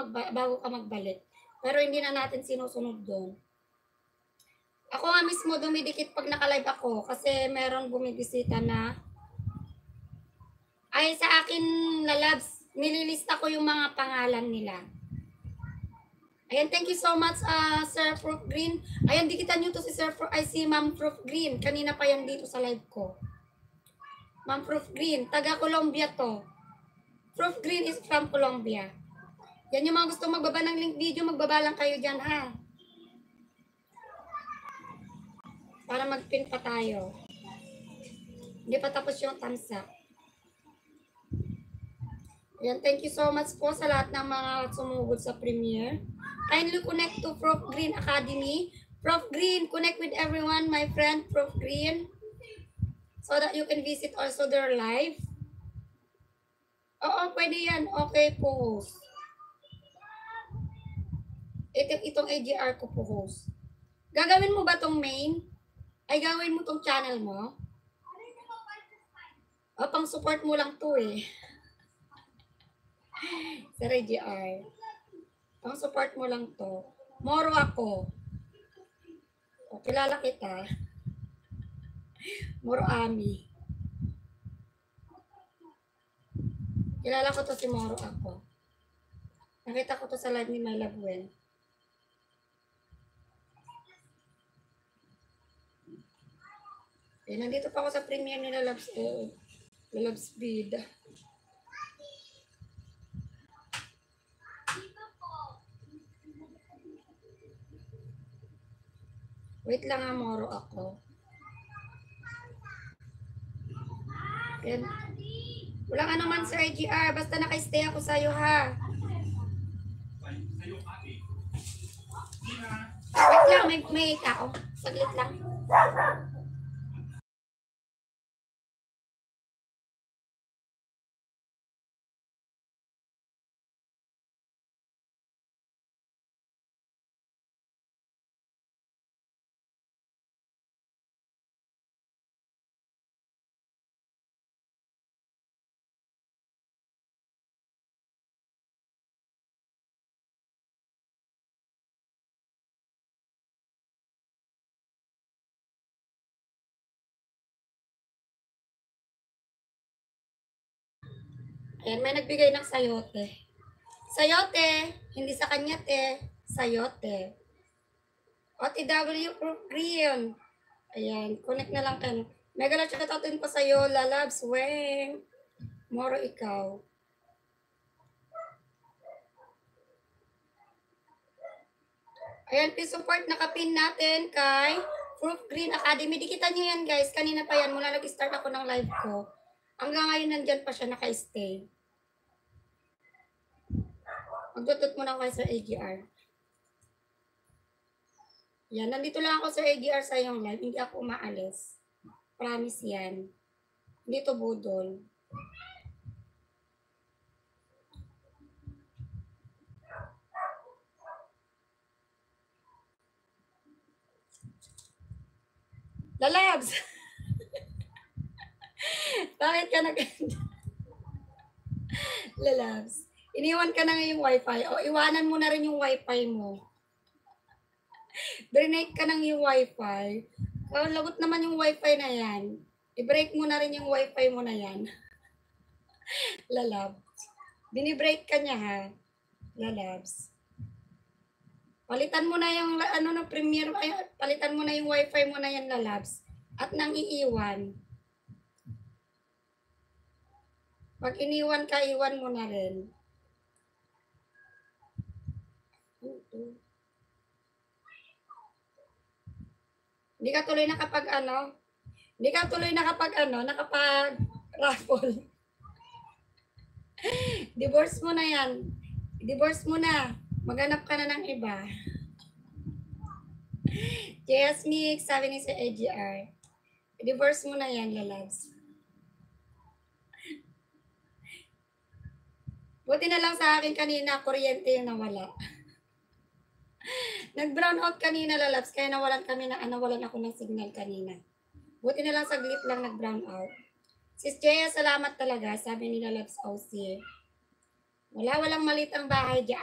bago ka magbalik. Pero hindi na natin sinusunod doon. Ako nga mismo dumidikit pag naka-live ako kasi meron bumibisita na ay sa akin na labs, nililista ko yung mga pangalan nila. Ayan, thank you so much, Sir Proof Green. Ayan, dikitan nyo to si si Ma'am Proof Green. Kanina pa yan dito sa live ko. Ma'am Proof Green, taga Colombia to. Proof Green is from Colombia. Yan yung mga gusto magbaba ng link video, magbaba lang kayo dyan, ha? Para mag-pin pa tayo. Hindi pa tapos yung thumbs up. Ayan, thank you so much po sa lahat ng mga sumugod sa premiere. Kindly connect to Prof Green Academy. Prof Green, connect with everyone, my friend Prof Green, so that you can visit also their live. Oo, pwede yan. Okay po, host. Itong AGR ko po, host. Gagawin mo ba tong main? Ay, gawin mo tong channel mo? O, pang support mo lang to eh. Sa AGR. Pang support mo lang to. Moro ako. O, kilala kita. Moro Ami. Kilala ko to si Moro ako. Nakita ko to sa live ni My Love Wen. Eh, nandito pa ako sa premiere ni Love Speed. Wait lang nga, Moro ako. Yan. Walang ano man, Sir AGR. Basta naka-stay ako sa'yo, ha? Wait lang, may tao. Saglit lang. Ayan, may nagbigay ng sayote. Sayote, hindi sa kanya te, sayote. OTW Proof Green. Ayan, connect na lang kayo. Mega lang shoutout pa sa'yo, Lalabs, Weng. Moro ikaw. Ayan, please support, nakapin natin kay Proof Green Academy. Dikitan nyo yan, guys. Kanina pa yan, mula nag-start ako ng live ko. Hanggang ngayon, nandyan pa siya naka-stay. Magtutot muna ako kay Sir AGR. Yan, nandito lang ako Sir AGR sa iyong live. Hindi ako umaalis. Promise yan. Hindi to budol. Lalabs! Bakit ka nag-ganda? Lalabs. Iniwan ka na nga yung wifi. O, iwanan mo na rin yung wifi mo. Brinake ka ng yung wifi. Oh, lagot naman yung wifi na yan. I-break mo na rin yung wifi mo na yan. Lalabs. Binibreak ka niya ha. Lalabs. Palitan mo na yung premiere. Palitan mo na yung wifi mo na yan, Lalabs. At nang iiwan. Pag iniwan ka, iwan mo na rin. Hindi ka tuloy nakapag raffle. Divorce mo na yan. Divorce mo na. Maghanap ka na ng iba. JS Mix, sabi ni Sir AGR. Divorce mo na yan, Lalabs. Buti na lang sa akin kanina, kuryente yung nawala. Nag-brown out kanina, Lalabs, kaya nawalan ako ng signal kanina. Buti na lang saglit lang nag-brown out. Sis Jaya, salamat talaga, sabi ni Lalabs OC. Walang malit ang bahay dyan.